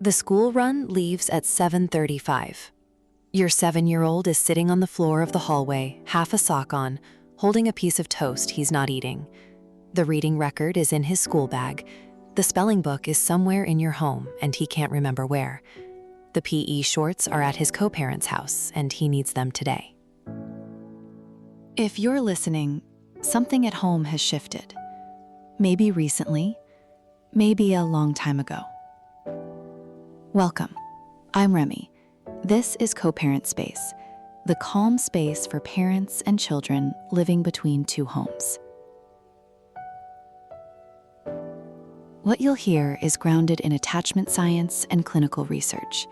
The school run leaves at 7:35. Your 7-year-old is sitting on the floor of the hallway, half a sock on, holding a piece of toast he's not eating. The reading record is in his school bag. The spelling book is somewhere in your home, and he can't remember where. The PE shorts are at his co-parents' house, and he needs them today. If you're listening, something at home has shifted. Maybe recently, maybe a long time ago. Welcome. I'm Remy. This is Co-Parent Space, the calm space for parents and children living between two homes. What you'll hear is grounded in attachment science and clinical research.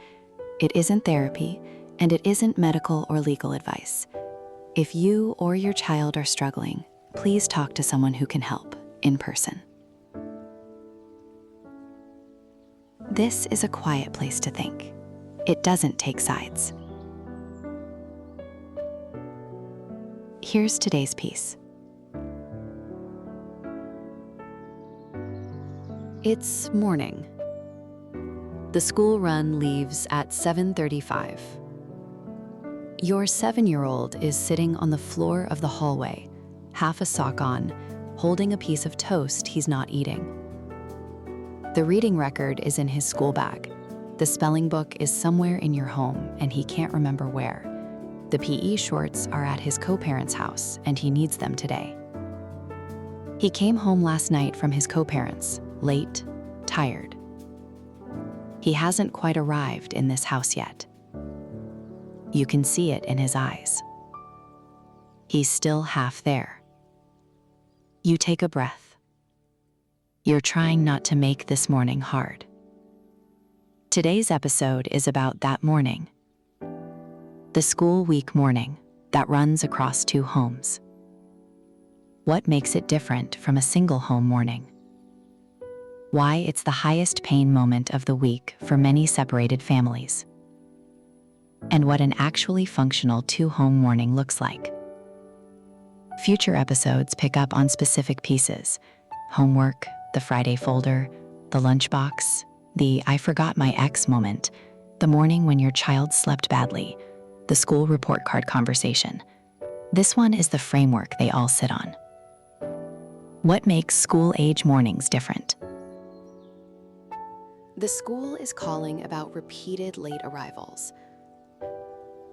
It isn't therapy, and it isn't medical or legal advice. If you or your child are struggling, please talk to someone who can help in person. This is a quiet place to think. It doesn't take sides. Here's today's piece. It's morning. The school run leaves at 7:35. Your 7-year-old is sitting on the floor of the hallway, half a sock on, holding a piece of toast he's not eating. The reading record is in his school bag. The spelling book is somewhere in your home, and he can't remember where. The PE shorts are at his co-parents' house, and he needs them today. He came home last night from his co-parents, late, tired. He hasn't quite arrived in this house yet. You can see it in his eyes. He's still half there. You take a breath. You're trying not to make this morning hard. Today's episode is about that morning. The school week morning that runs across two homes. What makes it different from a single home morning? Why it's the highest pain moment of the week for many separated families. And what an actually functional two-home morning looks like. Future episodes pick up on specific pieces: homework, the Friday folder, the lunchbox, the I forgot my ex moment, the morning when your child slept badly, the school report card conversation. This one is the framework they all sit on. What makes school-age mornings different? The school is calling about repeated late arrivals.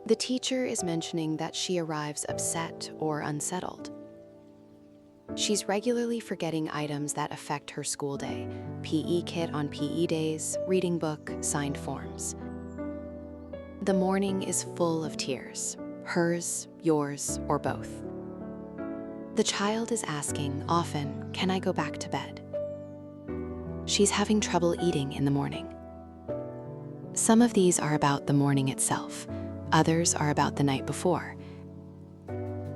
The teacher is mentioning that she arrives upset or unsettled. She's regularly forgetting items that affect her school day: PE kit on PE days, reading book, signed forms. The morning is full of tears, hers, yours, or both. The child is asking, often, "Can I go back to bed?" She's having trouble eating in the morning. Some of these are about the morning itself. Others are about the night before.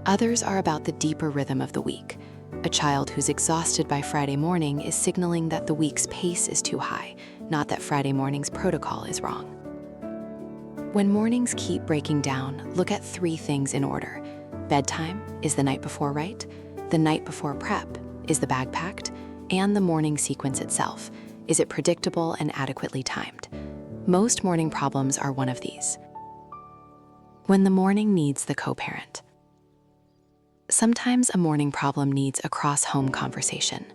Others are about the deeper rhythm of the week. A child who's exhausted by Friday morning is signaling that the week's pace is too high, not that Friday morning's protocol is wrong. When mornings keep breaking down, look at 3 things in order. Bedtime, is the night before right? The night before prep, is the bag packed? And the morning sequence itself, is it predictable and adequately timed? Most morning problems are one of these. When the morning needs the co-parent. Sometimes a morning problem needs a cross-home conversation.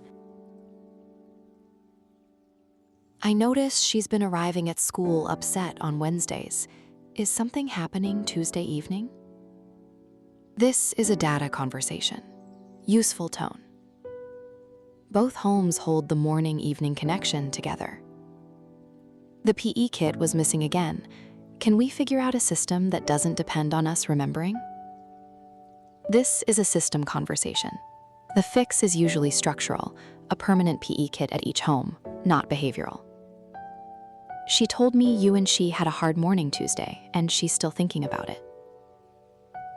I notice she's been arriving at school upset on Wednesdays. Is something happening Tuesday evening? This is a data conversation. Useful tone. Both homes hold the morning-evening connection together. The PE kit was missing again. Can we figure out a system that doesn't depend on us remembering? This is a system conversation. The fix is usually structural, a permanent PE kit at each home, not behavioral. She told me you and she had a hard morning Tuesday, and she's still thinking about it.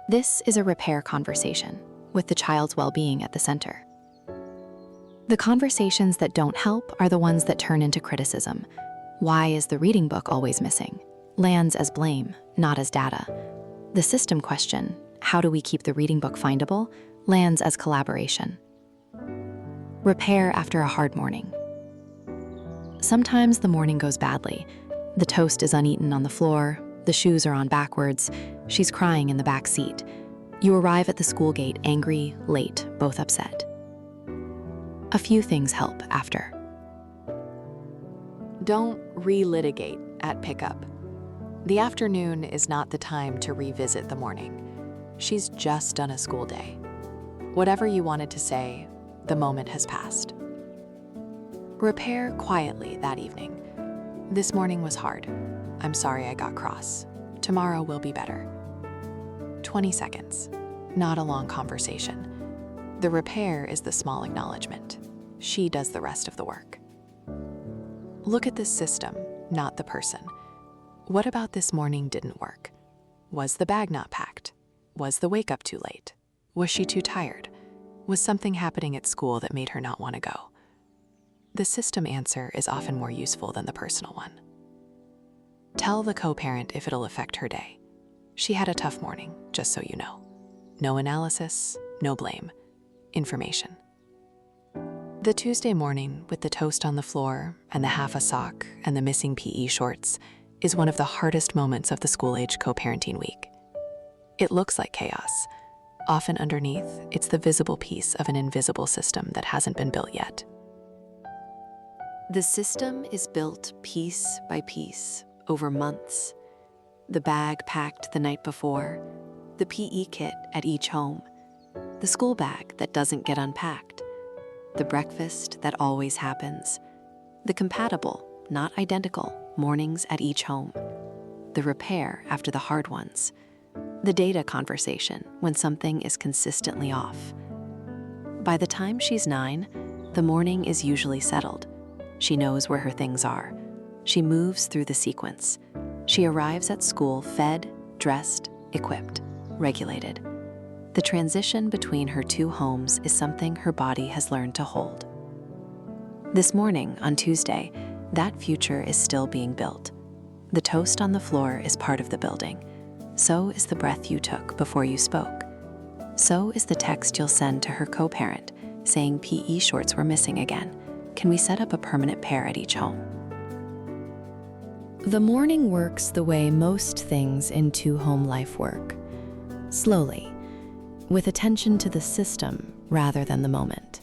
This is a repair conversation, with the child's well-being at the center. The conversations that don't help are the ones that turn into criticism. Why is the reading book always missing? Lands as blame, not as data. The system question, how do we keep the reading book findable, lands as collaboration. Repair after a hard morning. Sometimes the morning goes badly. The toast is uneaten on the floor, the shoes are on backwards, she's crying in the back seat. You arrive at the school gate angry, late, both upset. A few things help after. Don't relitigate at pickup. The afternoon is not the time to revisit the morning. She's just done a school day. Whatever you wanted to say, the moment has passed. Repair quietly that evening. This morning was hard. I'm sorry I got cross. Tomorrow will be better. 20 seconds, not a long conversation. The repair is the small acknowledgement. She does the rest of the work. Look at the system, not the person. What about this morning didn't work? Was the bag not packed? Was the wake up too late? Was she too tired? Was something happening at school that made her not want to go? The system answer is often more useful than the personal one. Tell the co-parent if it'll affect her day. She had a tough morning, just so you know. No analysis, no blame. Information. The Tuesday morning with the toast on the floor and the half a sock and the missing PE shorts is one of the hardest moments of the school-age co-parenting week. It looks like chaos. Often underneath, it's the visible piece of an invisible system that hasn't been built yet. The system is built piece by piece over months. The bag packed the night before, the PE kit at each home, the school bag that doesn't get unpacked, the breakfast that always happens, the compatible, not identical, mornings at each home, the repair after the hard ones, the data conversation when something is consistently off. By the time she's 9, the morning is usually settled. She knows where her things are. She moves through the sequence. She arrives at school fed, dressed, equipped, regulated. The transition between her two homes is something her body has learned to hold. This morning, on Tuesday, that future is still being built. The toast on the floor is part of the building. So is the breath you took before you spoke. So is the text you'll send to her co-parent saying PE shorts were missing again. Can we set up a permanent pair at each home? The morning works the way most things in two-home life work. Slowly, with attention to the system rather than the moment.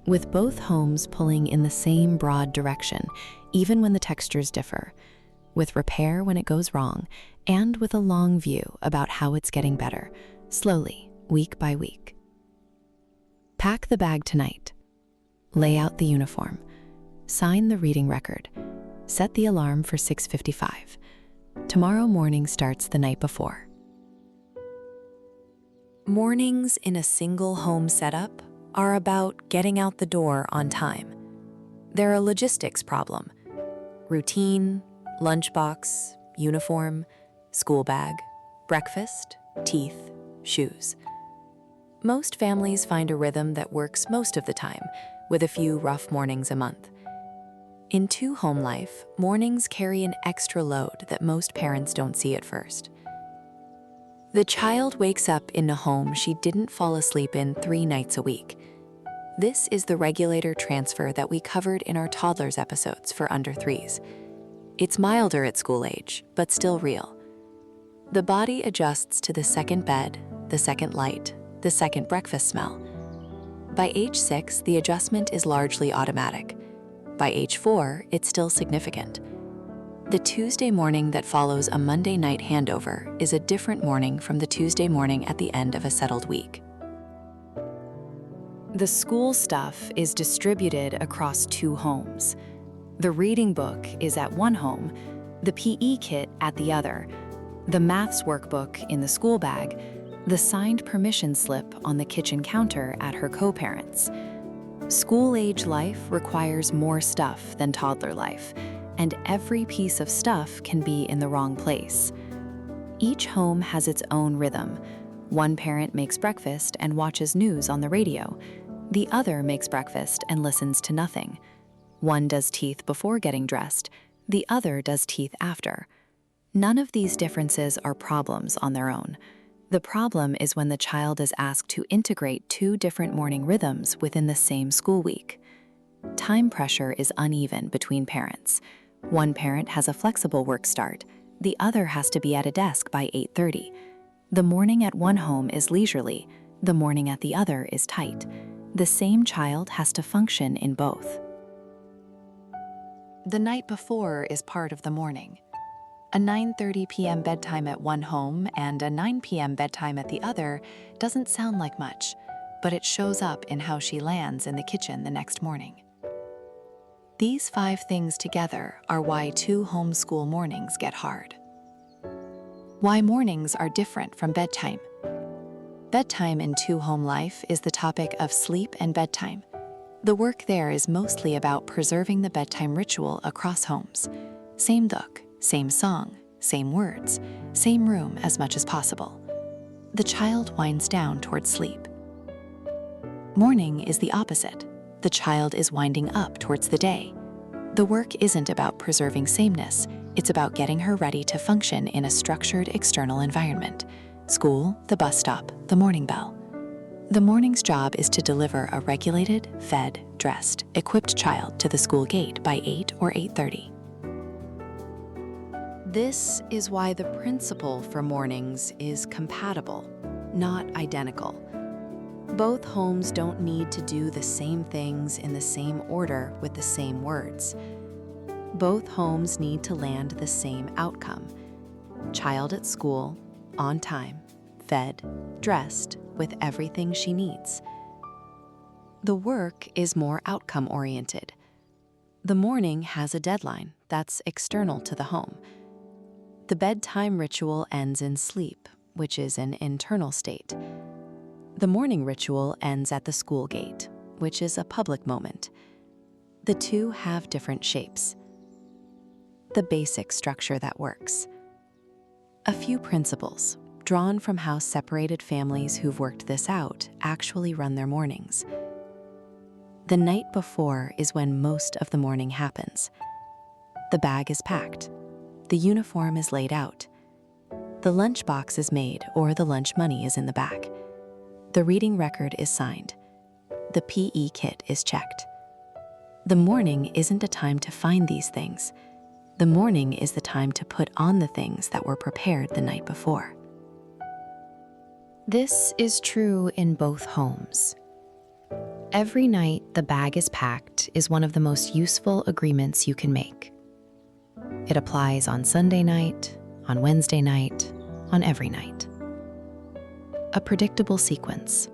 With both homes pulling in the same broad direction, even when the textures differ. With repair when it goes wrong, and with a long view about how it's getting better, slowly, week by week. Pack the bag tonight. Lay out the uniform. Sign the reading record. Set the alarm for 6:55. Tomorrow morning starts the night before. Mornings in a single home setup are about getting out the door on time. They're a logistics problem. Routine, lunchbox, uniform, school bag, breakfast, teeth, shoes. Most families find a rhythm that works most of the time, with a few rough mornings a month. In two-home life, mornings carry an extra load that most parents don't see at first. The child wakes up in a home she didn't fall asleep in 3 nights a week. This is the regulator transfer that we covered in our toddlers episodes for under 3s. It's milder at school age, but still real. The body adjusts to the second bed, the second light, the second breakfast smell. By age 6, the adjustment is largely automatic. By age 4, it's still significant. The Tuesday morning that follows a Monday night handover is a different morning from the Tuesday morning at the end of a settled week. The school stuff is distributed across 2 homes. The reading book is at one home, the PE kit at the other, the maths workbook in the school bag, the signed permission slip on the kitchen counter at her co-parents. School-age life requires more stuff than toddler life, and every piece of stuff can be in the wrong place. Each home has its own rhythm. One parent makes breakfast and watches news on the radio. The other makes breakfast and listens to nothing. One does teeth before getting dressed. The other does teeth after. None of these differences are problems on their own. The problem is when the child is asked to integrate 2 different morning rhythms within the same school week. Time pressure is uneven between parents. One parent has a flexible work start. The other has to be at a desk by 8:30. The morning at one home is leisurely. The morning at the other is tight. The same child has to function in both. The night before is part of the morning. A 9:30 p.m. bedtime at one home and a 9 p.m. bedtime at the other doesn't sound like much, but it shows up in how she lands in the kitchen the next morning. These 5 things together are why 2 homeschool mornings get hard. Why mornings are different from bedtime. Bedtime in 2 home life is the topic of sleep and bedtime. The work there is mostly about preserving the bedtime ritual across homes. Same book, same song, same words, same room as much as possible. The child winds down towards sleep. Morning is the opposite. The child is winding up towards the day. The work isn't about preserving sameness, it's about getting her ready to function in a structured external environment. School, the bus stop, the morning bell. The morning's job is to deliver a regulated, fed, dressed, equipped child to the school gate by 8 or 8:30. This is why the principle for mornings is compatible, not identical. Both homes don't need to do the same things in the same order with the same words. Both homes need to land the same outcome. Child at school, on time, fed, dressed, with everything she needs. The work is more outcome-oriented. The morning has a deadline that's external to the home. The bedtime ritual ends in sleep, which is an internal state. The morning ritual ends at the school gate, which is a public moment. The two have different shapes. The basic structure that works. A few principles, drawn from how separated families who've worked this out actually run their mornings. The night before is when most of the morning happens. The bag is packed. The uniform is laid out. The lunchbox is made or the lunch money is in the bag. The reading record is signed. The PE kit is checked. The morning isn't a time to find these things. The morning is the time to put on the things that were prepared the night before. This is true in both homes. Every night the bag is packed is one of the most useful agreements you can make. It applies on Sunday night, on Wednesday night, on every night. A predictable sequence.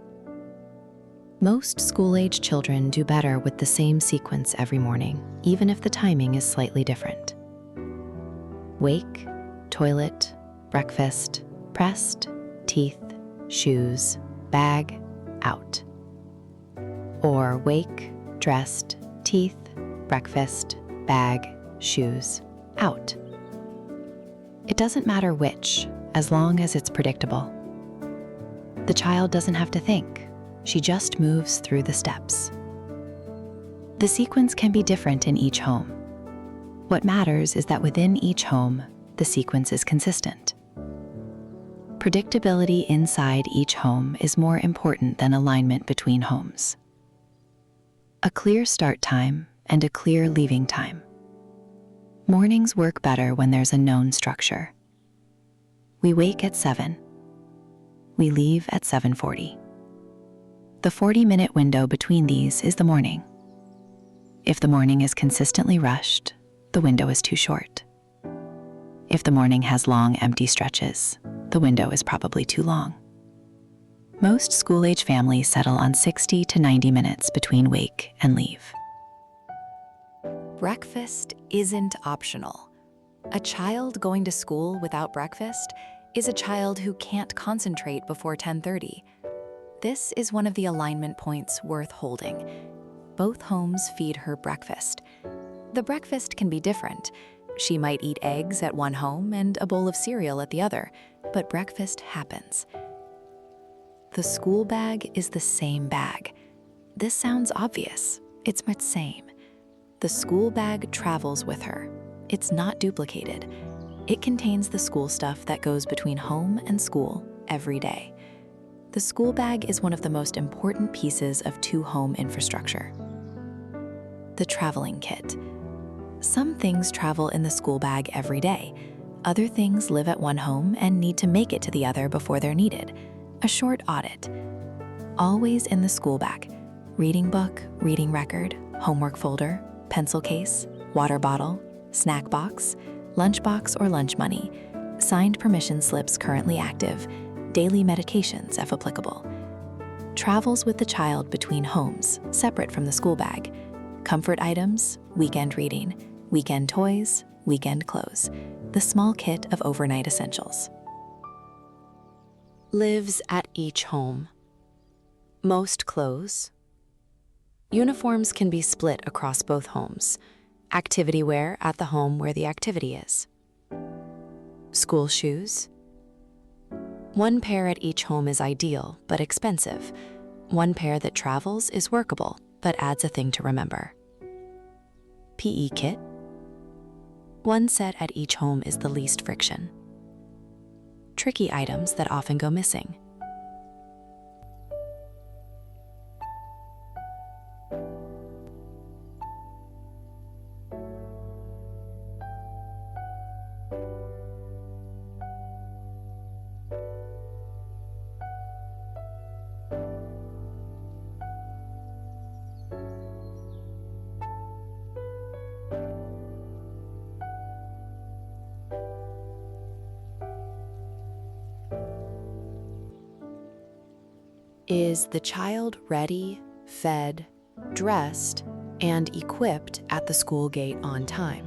Most school-age children do better with the same sequence every morning, even if the timing is slightly different. Wake, toilet, breakfast, pressed, teeth, shoes, bag, out. Or wake, dressed, teeth, breakfast, bag, shoes, out. It doesn't matter which, as long as it's predictable. The child doesn't have to think. She just moves through the steps. The sequence can be different in each home. What matters is that within each home, the sequence is consistent. Predictability inside each home is more important than alignment between homes. A clear start time and a clear leaving time. Mornings work better when there's a known structure. We wake at 7. We leave at 7:40. The 40-minute window between these is the morning. If the morning is consistently rushed, the window is too short. If the morning has long, empty stretches, the window is probably too long. Most school-age families settle on 60 to 90 minutes between wake and leave. Breakfast isn't optional. A child going to school without breakfast is a child who can't concentrate before 10:30. This is one of the alignment points worth holding. Both homes feed her breakfast. The breakfast can be different. She might eat eggs at one home and a bowl of cereal at the other, but breakfast happens. The school bag is the same bag. This sounds obvious. It's the same. The school bag travels with her. It's not duplicated. It contains the school stuff that goes between home and school every day. The school bag is one of the most important pieces of two-home infrastructure. The traveling kit. Some things travel in the school bag every day. Other things live at one home and need to make it to the other before they're needed. A short audit. Always in the school bag. Reading book, reading record, homework folder, pencil case, water bottle, snack box, lunch box or lunch money, signed permission slips currently active, daily medications if applicable. Travels with the child between homes, separate from the school bag. Comfort items, weekend reading, weekend toys, weekend clothes, the small kit of overnight essentials. Lives at each home. Most clothes. Uniforms can be split across both homes. Activity wear at the home where the activity is. School shoes. One pair at each home is ideal, but expensive. One pair that travels is workable, but adds a thing to remember. PE kit. One set at each home is the least friction. Tricky items that often go missing. Is the child ready, fed, dressed, and equipped at the school gate on time?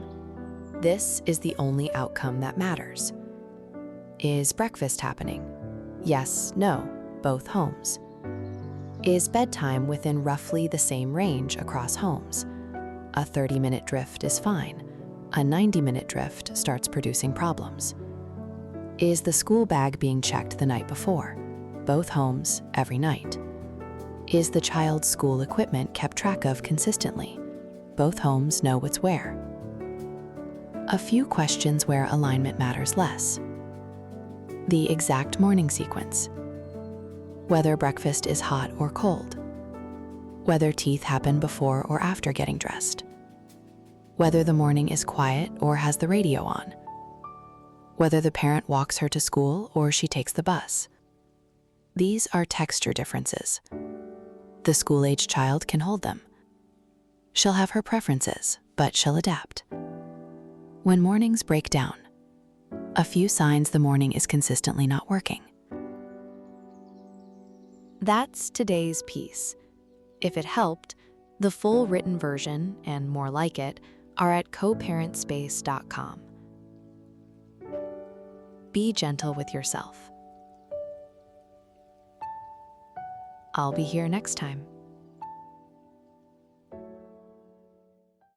This is the only outcome that matters. Is breakfast happening? Yes, no, both homes. Is bedtime within roughly the same range across homes? A 30-minute drift is fine. A 90-minute drift starts producing problems. Is the school bag being checked the night before? Both homes, every night. Is the child's school equipment kept track of consistently? Both homes know what's where. A few questions where alignment matters less. The exact morning sequence. Whether breakfast is hot or cold. Whether teeth happen before or after getting dressed. Whether the morning is quiet or has the radio on. Whether the parent walks her to school or she takes the bus. These are texture differences. The school-age child can hold them. She'll have her preferences, but she'll adapt. When mornings break down, a few signs the morning is consistently not working. That's today's piece. If it helped, the full written version, and more like it, are at coparentspace.com. Be gentle with yourself. I'll be here next time.